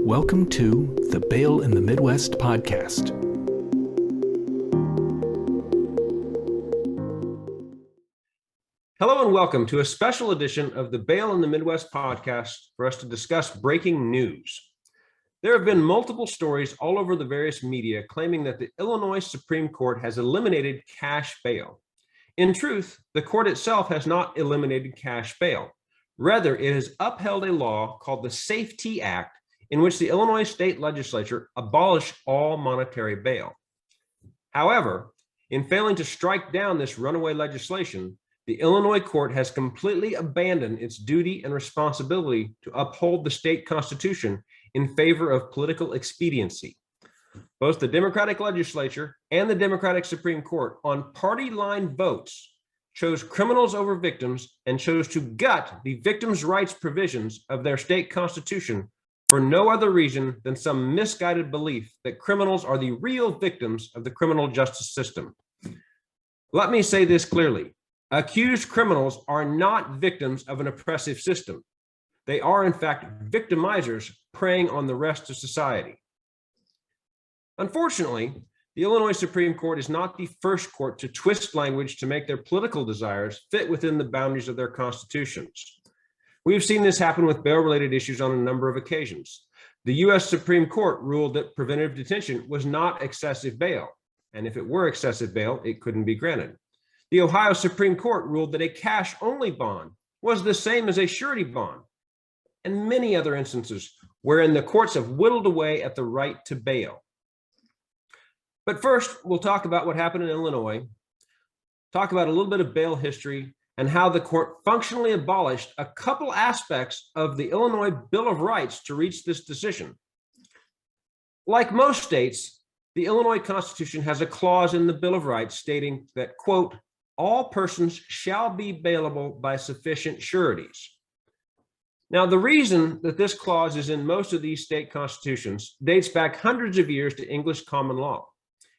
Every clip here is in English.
Welcome to the Bail in the Midwest podcast. Hello and welcome to a special edition of the Bail in the Midwest podcast for us to discuss breaking news. There have been multiple stories all over the various media claiming that the Illinois Supreme Court has eliminated cash bail. In truth, the court itself has not eliminated cash bail. Rather, it has upheld a law called the Safety Act, in which the Illinois state legislature abolished all monetary bail. However, in failing to strike down this runaway legislation, the Illinois court has completely abandoned its duty and responsibility to uphold the state constitution in favor of political expediency. Both the Democratic legislature and the Democratic Supreme Court, on party line votes, chose criminals over victims and chose to gut the victims' rights provisions of their state constitution for no other reason than some misguided belief that criminals are the real victims of the criminal justice system. Let me say this clearly. Accused criminals are not victims of an oppressive system. They are, in fact, victimizers preying on the rest of society. Unfortunately, the Illinois Supreme Court is not the first court to twist language to make their political desires fit within the boundaries of their constitutions. We've seen this happen with bail-related issues on a number of occasions. The U.S. Supreme Court ruled that preventive detention was not excessive bail, and if it were excessive bail, it couldn't be granted. The Ohio Supreme Court ruled that a cash-only bond was the same as a surety bond, and many other instances wherein the courts have whittled away at the right to bail. But first, we'll talk about what happened in Illinois, talk about a little bit of bail history, and how the court functionally abolished a couple aspects of the Illinois Bill of Rights to reach this decision. Like most states, the Illinois Constitution has a clause in the Bill of Rights stating that, quote, all persons shall be bailable by sufficient sureties. Now, the reason that this clause is in most of these state constitutions dates back hundreds of years to English common law.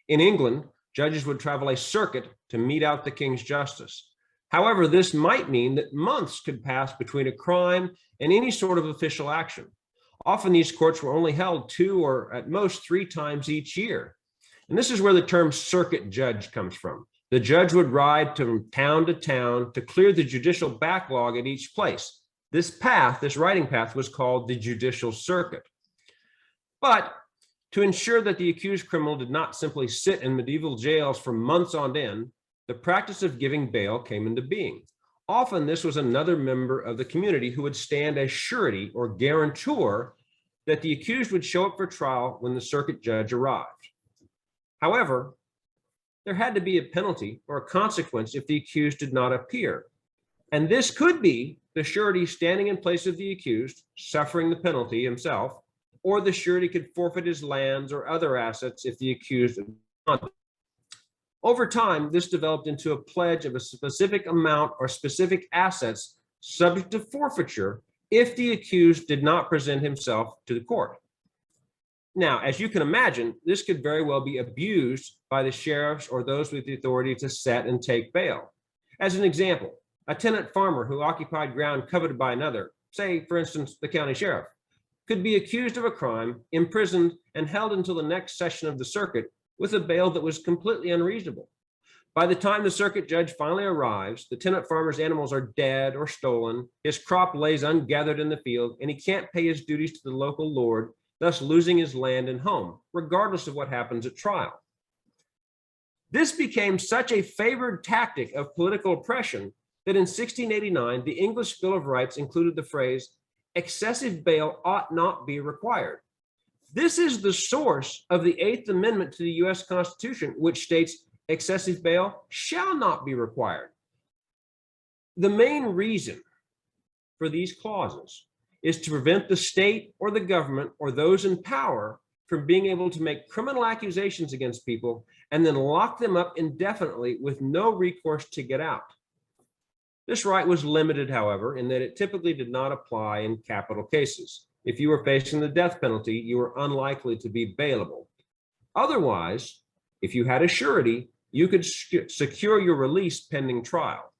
In England, judges would travel a circuit to mete out the king's justice. However, this might mean that months could pass between a crime and any sort of official action. Often these courts were only held 2 or at most 3 times each year. And this is where the term circuit judge comes from. The judge would ride from town to town to clear the judicial backlog at each place. This riding path was called the judicial circuit. But to ensure that the accused criminal did not simply sit in medieval jails for months on end, the practice of giving bail came into being. Often this was another member of the community who would stand as surety or guarantor that the accused would show up for trial when the circuit judge arrived. However, there had to be a penalty or a consequence if the accused did not appear. And this could be the surety standing in place of the accused, suffering the penalty himself, or the surety could forfeit his lands or other assets if the accused did not. Over time, this developed into a pledge of a specific amount or specific assets subject to forfeiture if the accused did not present himself to the court. Now, as you can imagine, this could very well be abused by the sheriffs or those with the authority to set and take bail. As an example, a tenant farmer who occupied ground coveted by another, say, for instance, the county sheriff, could be accused of a crime, imprisoned, and held until the next session of the circuit with a bail that was completely unreasonable. By the time the circuit judge finally arrives, the tenant farmer's animals are dead or stolen, his crop lays ungathered in the field, and he can't pay his duties to the local lord, thus losing his land and home, regardless of what happens at trial. This became such a favored tactic of political oppression that in 1689, the English Bill of Rights included the phrase, excessive bail ought not be required. This is the source of the 8th Amendment to the U.S. Constitution, which states excessive bail shall not be required. The main reason for these clauses is to prevent the state or the government or those in power from being able to make criminal accusations against people and then lock them up indefinitely with no recourse to get out. This right was limited, however, in that it typically did not apply in capital cases. If you were facing the death penalty, you were unlikely to be bailable. Otherwise, if you had a surety, you could secure your release pending trial.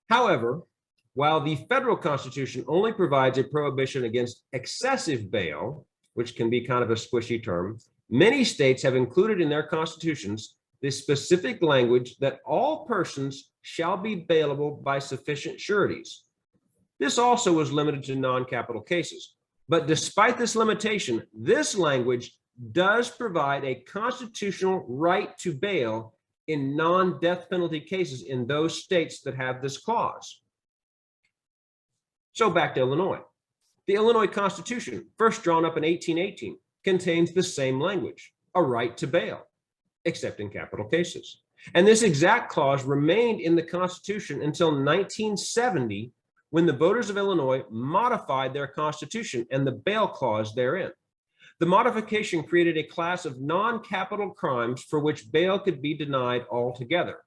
However, While the federal Constitution only provides a prohibition against excessive bail, which can be kind of a squishy term, many states have included in their constitutions the specific language that all persons shall be bailable by sufficient sureties. This also was limited to non-capital cases. But despite this limitation, this language does provide a constitutional right to bail in non-death penalty cases in those states that have this clause. So back to Illinois. The Illinois Constitution, first drawn up in 1818, contains the same language, a right to bail, except in capital cases. And this exact clause remained in the Constitution until 1970, when the voters of Illinois modified their Constitution and the bail clause therein. The modification created a class of non-capital crimes for which bail could be denied altogether.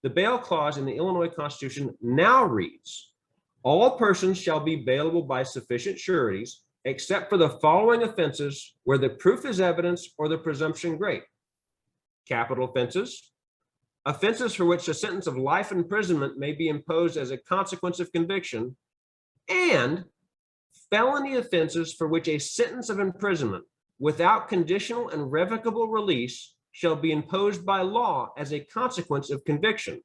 The bail clause in the Illinois Constitution now reads, all persons shall be bailable by sufficient sureties, except for the following offenses where the proof is evidence or the presumption great. Capital offenses, offenses for which a sentence of life imprisonment may be imposed as a consequence of conviction, and felony offenses for which a sentence of imprisonment without conditional and revocable release shall be imposed by law as a consequence of conviction,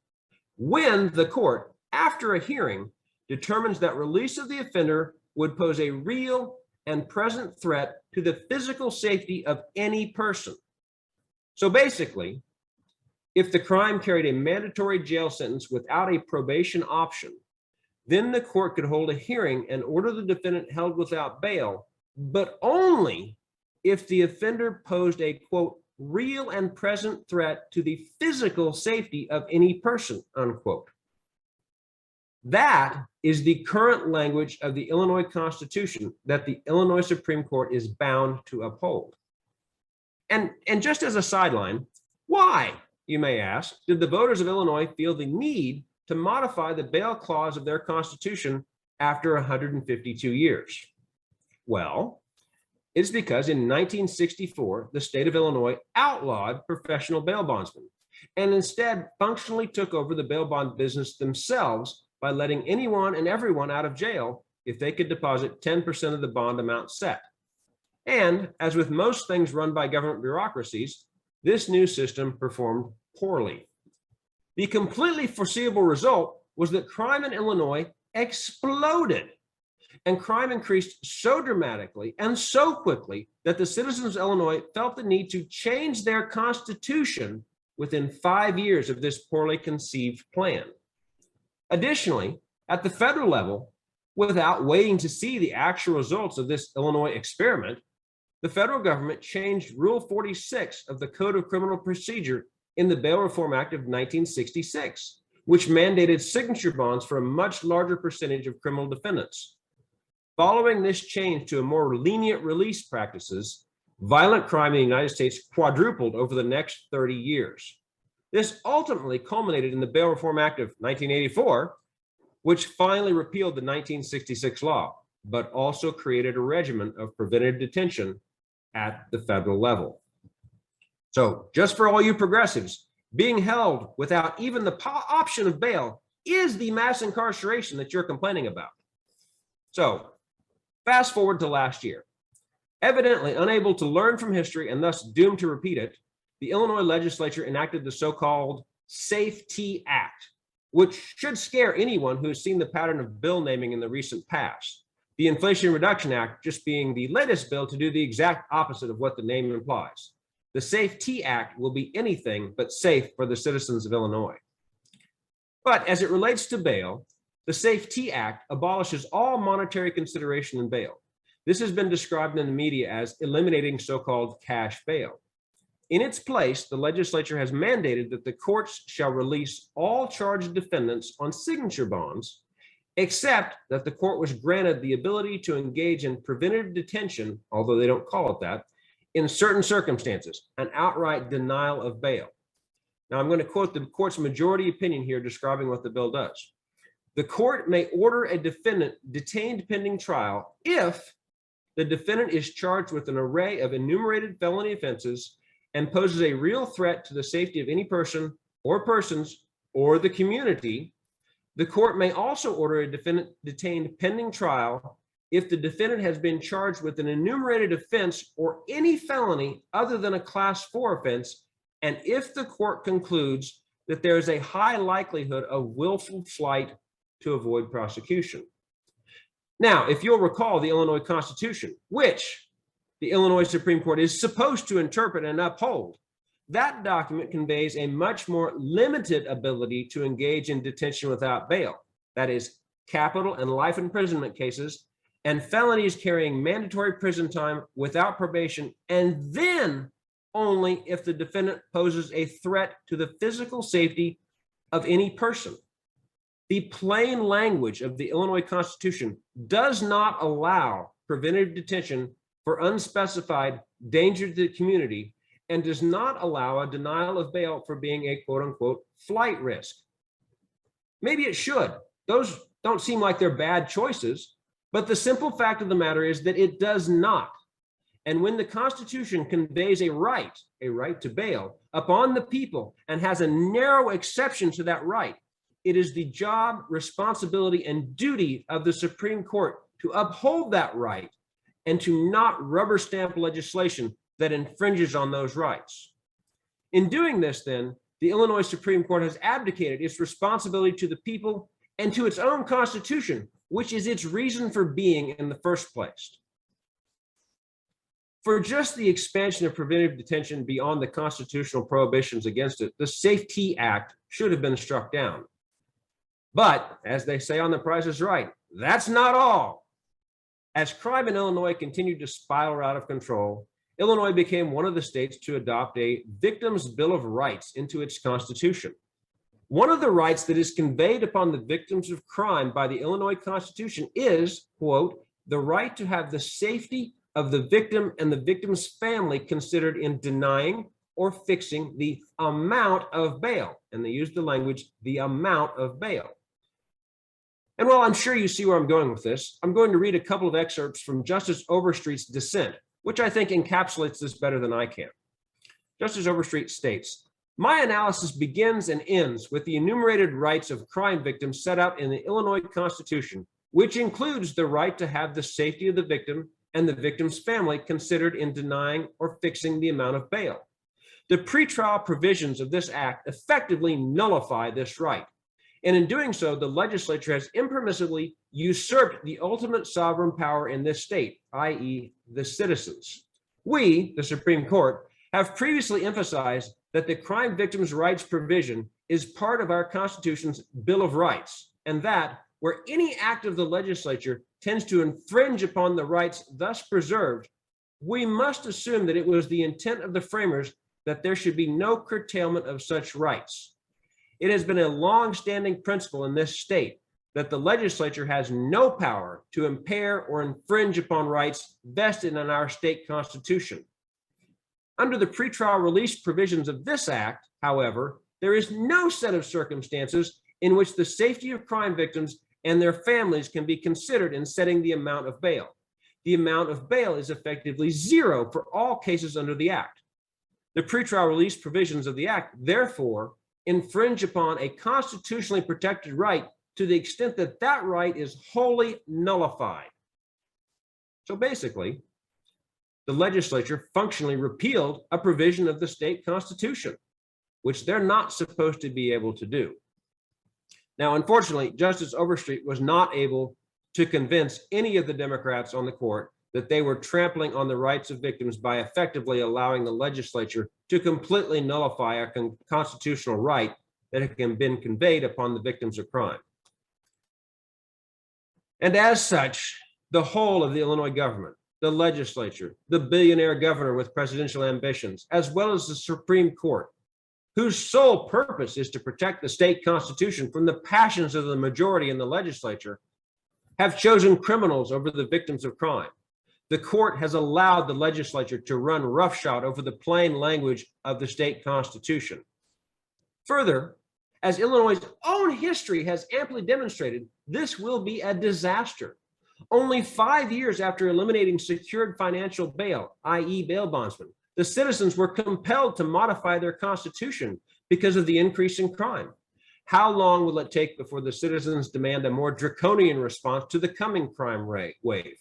when the court, after a hearing, determines that release of the offender would pose a real and present threat to the physical safety of any person. So basically, if the crime carried a mandatory jail sentence without a probation option, then the court could hold a hearing and order the defendant held without bail, but only if the offender posed a, quote, real and present threat to the physical safety of any person, unquote. That is the current language of the Illinois Constitution that the Illinois Supreme Court is bound to uphold. And just as a sideline, why, you may ask, did the voters of Illinois feel the need to modify the bail clause of their Constitution after 152 years? Well, it's because in 1964, the state of Illinois outlawed professional bail bondsmen and instead functionally took over the bail bond business themselves by letting anyone and everyone out of jail if they could deposit 10% of the bond amount set. And as with most things run by government bureaucracies, this new system performed poorly. The completely foreseeable result was that crime in Illinois exploded, and crime increased so dramatically and so quickly that the citizens of Illinois felt the need to change their constitution within 5 years of this poorly conceived plan. Additionally, at the federal level, without waiting to see the actual results of this Illinois experiment, the federal government changed Rule 46 of the Code of Criminal Procedure in the Bail Reform Act of 1966, which mandated signature bonds for a much larger percentage of criminal defendants. Following this change to a more lenient release practices, violent crime in the United States quadrupled over the next 30 years. This ultimately culminated in the Bail Reform Act of 1984, which finally repealed the 1966 law, but also created a regimen of preventive detention at the federal level. So just for all you progressives, being held without even the option of bail is the mass incarceration that you're complaining about. So fast forward to last year. Evidently unable to learn from history and thus doomed to repeat it, the Illinois legislature enacted the so-called Safety Act, which should scare anyone who has seen the pattern of bill naming in the recent past. The Inflation Reduction Act just being the latest bill to do the exact opposite of what the name implies. The Safety Act will be anything but safe for the citizens of Illinois. But as it relates to bail, the Safety Act abolishes all monetary consideration in bail. This has been described in the media as eliminating so-called cash bail. In its place, the legislature has mandated that the courts shall release all charged defendants on signature bonds, except that the court was granted the ability to engage in preventive detention, although they don't call it that, in certain circumstances, an outright denial of bail. Now, I'm going to quote the court's majority opinion here describing what the bill does. The court may order a defendant detained pending trial if the defendant is charged with an array of enumerated felony offenses and poses a real threat to the safety of any person or persons or the community, The court may also order a defendant detained pending trial if the defendant has been charged with an enumerated offense or any felony other than a class 4 offense, and if the court concludes that there is a high likelihood of willful flight to avoid prosecution. Now, if you'll recall the Illinois Constitution, which the Illinois Supreme Court is supposed to interpret and uphold, that document conveys a much more limited ability to engage in detention without bail. That is, capital and life imprisonment cases and felonies carrying mandatory prison time without probation, and then only if the defendant poses a threat to the physical safety of any person. The plain language of the Illinois Constitution does not allow preventive detention for unspecified danger to the community and does not allow a denial of bail for being a quote unquote flight risk. Maybe it should. Those don't seem like they're bad choices, but the simple fact of the matter is that it does not. And when the Constitution conveys a right to bail upon the people and has a narrow exception to that right, it is the job, responsibility, and duty of the Supreme Court to uphold that right and to not rubber stamp legislation that infringes on those rights. In doing this, then, the Illinois Supreme Court has abdicated its responsibility to the people and to its own Constitution, which is its reason for being in the first place. For just the expansion of preventive detention beyond the constitutional prohibitions against it, the Safety Act should have been struck down. But, as they say on The Price is Right, that's not all. As crime in Illinois continued to spiral out of control, Illinois became one of the states to adopt a Victims' Bill of Rights into its constitution. One of the rights that is conveyed upon the victims of crime by the Illinois Constitution is, quote, the right to have the safety of the victim and the victim's family considered in denying or fixing the amount of bail. And they use the language, the amount of bail. And while I'm sure you see where I'm going with this, I'm going to read a couple of excerpts from Justice Overstreet's dissent, which I think encapsulates this better than I can. Justice Overstreet states, my analysis begins and ends with the enumerated rights of crime victims set out in the Illinois Constitution, which includes the right to have the safety of the victim and the victim's family considered in denying or fixing the amount of bail. The pretrial provisions of this act effectively nullify this right. And in doing so, the legislature has impermissibly usurped the ultimate sovereign power in this state, i.e. the citizens. We, the Supreme Court, have previously emphasized that the crime victims' rights provision is part of our Constitution's Bill of Rights, and that where any act of the legislature tends to infringe upon the rights thus preserved, we must assume that it was the intent of the framers that there should be no curtailment of such rights. It has been a long-standing principle in this state that the legislature has no power to impair or infringe upon rights vested in our state constitution. Under the pretrial release provisions of this act, however, there is no set of circumstances in which the safety of crime victims and their families can be considered in setting the amount of bail. The amount of bail is effectively zero for all cases under the act. The pretrial release provisions of the act, therefore, infringe upon a constitutionally protected right to the extent that that right is wholly nullified. So basically, the legislature functionally repealed a provision of the state constitution, which they're not supposed to be able to do. Now, unfortunately, Justice Overstreet was not able to convince any of the Democrats on the court that they were trampling on the rights of victims by effectively allowing the legislature to completely nullify a constitutional right that had been conveyed upon the victims of crime. And as such, the whole of the Illinois government, the legislature, the billionaire governor with presidential ambitions, as well as the Supreme Court, whose sole purpose is to protect the state constitution from the passions of the majority in the legislature, have chosen criminals over the victims of crime. The court has allowed the legislature to run roughshod over the plain language of the state constitution. Further, as Illinois' own history has amply demonstrated, this will be a disaster. Only 5 years after eliminating secured financial bail, i.e. bail bondsmen, the citizens were compelled to modify their constitution because of the increase in crime. How long will it take before the citizens demand a more draconian response to the coming crime wave?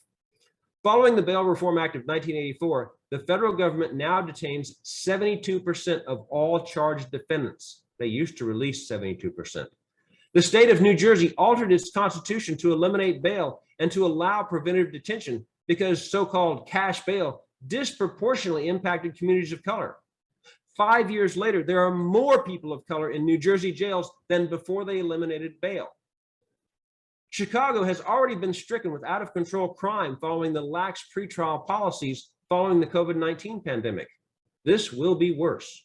Following the Bail Reform Act of 1984, the federal government now detains 72% of all charged defendants. They used to release 72%. The state of New Jersey altered its constitution to eliminate bail and to allow preventive detention because so-called cash bail disproportionately impacted communities of color. 5 years later, there are more people of color in New Jersey jails than before they eliminated bail. Chicago has already been stricken with out-of-control crime following the lax pretrial policies following the COVID-19 pandemic. This will be worse.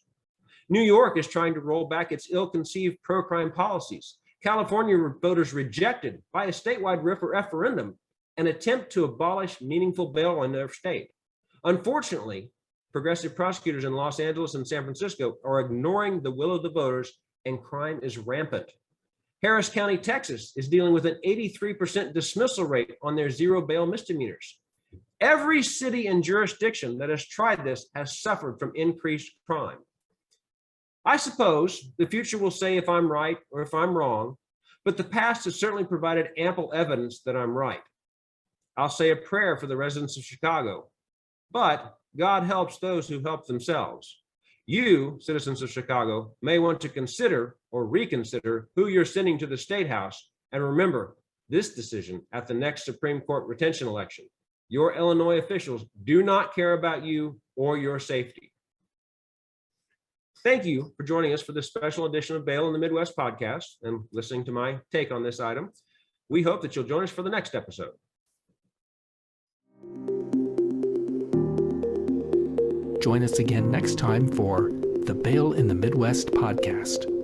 New York is trying to roll back its ill-conceived pro-crime policies. California voters rejected by a statewide referendum an attempt to abolish meaningful bail in their state. Unfortunately, progressive prosecutors in Los Angeles and San Francisco are ignoring the will of the voters, and crime is rampant. Harris County, Texas, is dealing with an 83% dismissal rate on their zero bail misdemeanors. Every city and jurisdiction that has tried this has suffered from increased crime. I suppose the future will say if I'm right or if I'm wrong, but the past has certainly provided ample evidence that I'm right. I'll say a prayer for the residents of Chicago, but God helps those who help themselves. You, citizens of Chicago, may want to consider or reconsider who you're sending to the State House, and remember this decision at the next Supreme Court retention election. Your Illinois officials do not care about you or your safety. Thank you for joining us for this special edition of Bail in the Midwest podcast and listening to my take on this item. We hope that you'll join us for the next episode. Join us again next time for the Bail in the Midwest podcast.